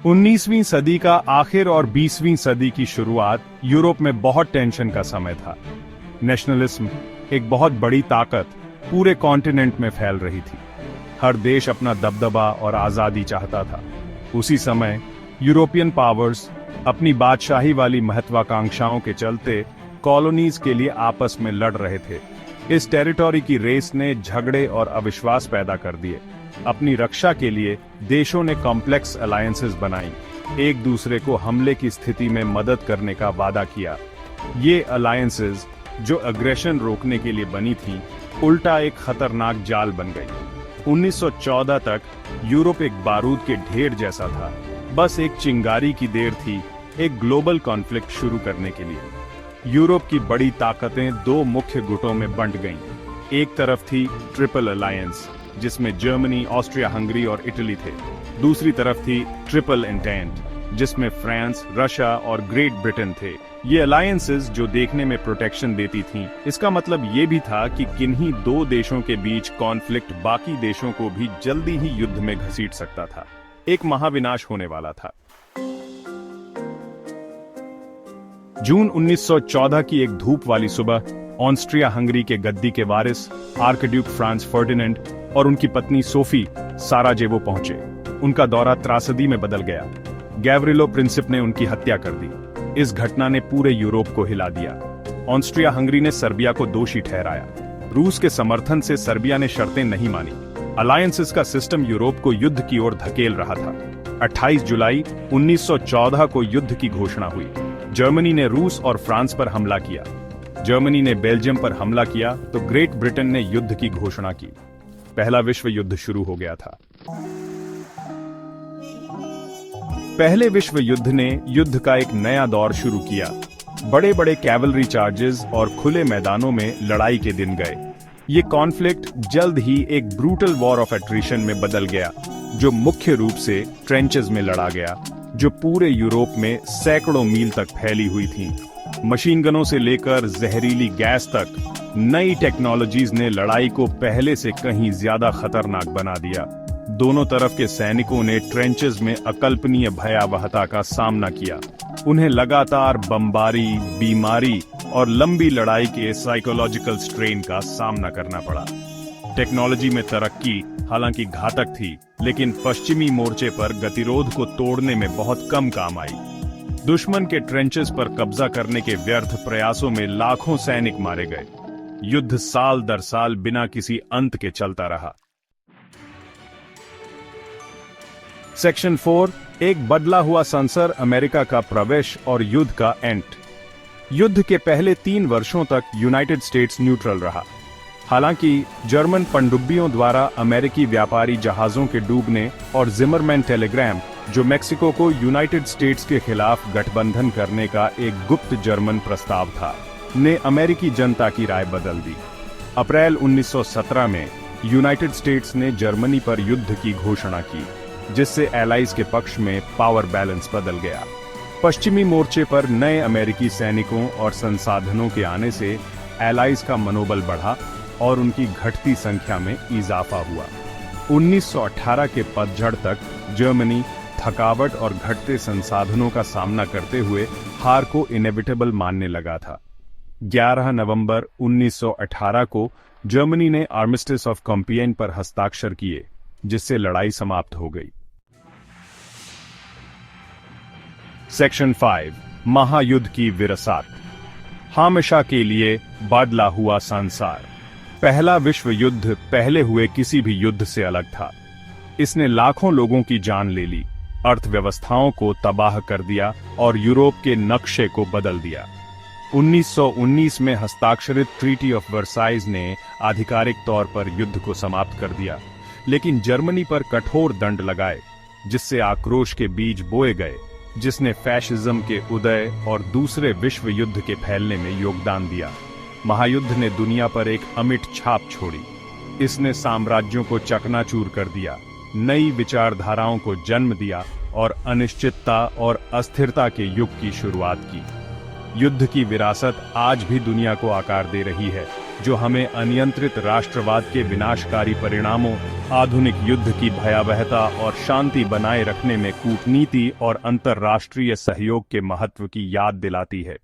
19वीं सदी का आखिर और 20वीं सदी की शुरुआत यूरोप में बहुत टेंशन का समय था। नेशनलिज्म, एक बहुत बड़ी ताकत, पूरे कॉन्टिनेंट में फैल रही थी। हर देश अपना दबदबा और आजादी चाहता था। उसी समय यूरोपियन पावर्स अपनी बादशाही वाली महत्वाकांक्षाओं के चलते कॉलोनीज के लिए आपस में लड़ रहे थे। इस टेरिटोरी की रेस ने झगड़े और अविश्वास पैदा कर दिए। अपनी रक्षा के लिए देशों ने कॉम्प्लेक्स अलायंसेस बनाई, एक दूसरे को हमले की स्थिति में मदद करने का वादा किया। ये अलायंसेस, जो अग्रेशन रोकने के लिए बनी थीं, उल्टा एक खतरनाक जाल बन गई। 1914 तक यूरोप एक बारूद के ढेर जैसा था। बस एक चिंगारी की देर थी एक ग्लोबल कॉन्फ्लिक्ट शुरू करने के लिए। यूरोप की बड़ी ताकतें दो मुख्य गुटों में बंट गईं। एक तरफ थी ट्रिपल अलायंस, जिसमें जर्मनी, ऑस्ट्रिया हंगरी और इटली थे। दूसरी तरफ थी ट्रिपल एंटेंट, जिसमें फ्रांस, रशिया और ग्रेट ब्रिटेन थे। ये अलायंसेस जो देखने में प्रोटेक्शन देती थीं, इसका मतलब ये भी था कि किन्हीं दो देशों के बीच कॉन्फ्लिक्ट बाकी देशों को भी जल्दी ही युद्ध में घसीट सकता था। एक महाविनाश होने वाला था। जून 1914 की एक धूप वाली सुबह ऑस्ट्रिया हंगरी के गद्दी के वारिस आर्कड्यूक फ्रांज फर्डिनेंड और उनकी पत्नी सोफी साराजेवो पहुंचे। उनका दौरा त्रासदी में बदल गया। गैवरिलो प्रिंसिप ने उनकी हत्या कर दी। इस घटना ने पूरे यूरोप को हिला दिया। ऑस्ट्रिया हंगरी ने सर्बिया को दोषी ठहराया। रूस के समर्थन से सर्बिया ने शर्तें नहीं मानी। अलायंसेस का सिस्टम यूरोप को युद्ध की ओर धकेल रहा था। 28 जुलाई 1914 को युद्ध की घोषणा हुई। जर्मनी ने रूस और फ्रांस पर हमला किया। जर्मनी ने बेल्जियम पर हमला किया तो ग्रेट ब्रिटेन ने युद्ध की घोषणा की। पहला विश्व युद्ध शुरू हो गया था। पहले विश्व युद्ध ने युद्ध का एक नया दौर शुरू किया। बड़े बड़े कैवलरी चार्जेस और खुले मैदानों में लड़ाई के दिन गए। ये कॉन्फ्लिक्ट जल्द ही एक ब्रूटल वॉर ऑफ एट्रिशन में बदल गया, जो मुख्य रूप से ट्रेंचेस में लड़ा गया, जो पूरे यूरोप में सैकड़ों मील तक फैली हुई थीं। मशीन गनों से लेकर जहरीली गैस तक नई टेक्नोलॉजीज ने लड़ाई को पहले से कहीं ज्यादा खतरनाक बना दिया। दोनों तरफ के सैनिकों ने ट्रेंचेस में अकल्पनीय भयावहता का सामना किया। उन्हें लगातार बमबारी, बीमारी और लंबी लड़ाई के साइकोलॉजिकल स्ट्रेन का सामना करना पड़ा। टेक्नोलॉजी में तरक्की हालांकि घातक थी, लेकिन पश्चिमी मोर्चे पर गतिरोध को तोड़ने में बहुत कम काम आई। दुश्मन के ट्रेंचेस पर कब्जा करने के व्यर्थ प्रयासों में लाखों सैनिक मारे गए। युद्ध साल दर साल बिना किसी अंत के चलता रहा। सेक्शन 4, एक बदला हुआ संसर, अमेरिका का प्रवेश और युद्ध का एंड। युद्ध के पहले 3 वर्षों तक यूनाइटेड स्टेट्स न्यूट्रल रहा। हालांकि जर्मन पनडुब्बियों द्वारा अमेरिकी व्यापारी जहाजों के डूबने और जिमरमैन टेलीग्राम, जो मेक्सिको को यूनाइटेड स्टेट्स के खिलाफ गठबंधन करने का एक गुप्त जर्मन प्रस्ताव था, ने अमेरिकी जनता की राय बदल दी। अप्रैल 1917 में यूनाइटेड स्टेट्स ने जर्मनी पर युद्ध की घोषणा की, जिससे एलाइज के पक्ष में पावर बैलेंस बदल गया। पश्चिमी मोर्चे पर नए अमेरिकी सैनिकों और संसाधनों के आने से एलाइज का मनोबल बढ़ा और उनकी घटती संख्या में इजाफा हुआ। 1918 के पतझड़ तक जर्मनी थकावट और घटते संसाधनों का सामना करते हुए हार को इनेविटेबल मानने लगा था। 11 नवंबर 1918 को जर्मनी ने आर्मिस्टिस ऑफ कॉम्पिएन पर हस्ताक्षर किए, जिससे लड़ाई समाप्त हो गई। सेक्शन 5, महायुद्ध की विरासत। हमेशा के लिए बदला हुआ संसार। पहला विश्व युद्ध पहले हुए किसी भी युद्ध से अलग था। इसने लाखों लोगों की जान ले ली, अर्थव्यवस्थाओं को तबाह कर दिया और यूरोप के नक्शे को बदल दिया। 1919 में हस्ताक्षरित ट्रीटी ऑफ वर्साइज ने आधिकारिक तौर पर युद्ध को समाप्त कर दिया, लेकिन जर्मनी पर कठोर दंड लगाए, जिससे आक्रोश के बीज बोए गए, जिसने फैशिज्म के उदय और दूसरे विश्व युद्ध के फैलने में योगदान दिया। महायुद्ध ने दुनिया पर एक अमिट छाप छोड़ी। इसने साम्राज्यों को चकनाचूर कर दिया, नई विचारधाराओं को जन्म दिया और अनिश्चितता और अस्थिरता के युग की शुरुआत की। युद्ध की विरासत आज भी दुनिया को आकार दे रही है। जो हमें अनियंत्रित राष्ट्रवाद के विनाशकारी परिणामों, आधुनिक युद्ध की भयावहता और शांति बनाए रखने में कूटनीति और अंतर्राष्ट्रीय सहयोग के महत्व की याद दिलाती है।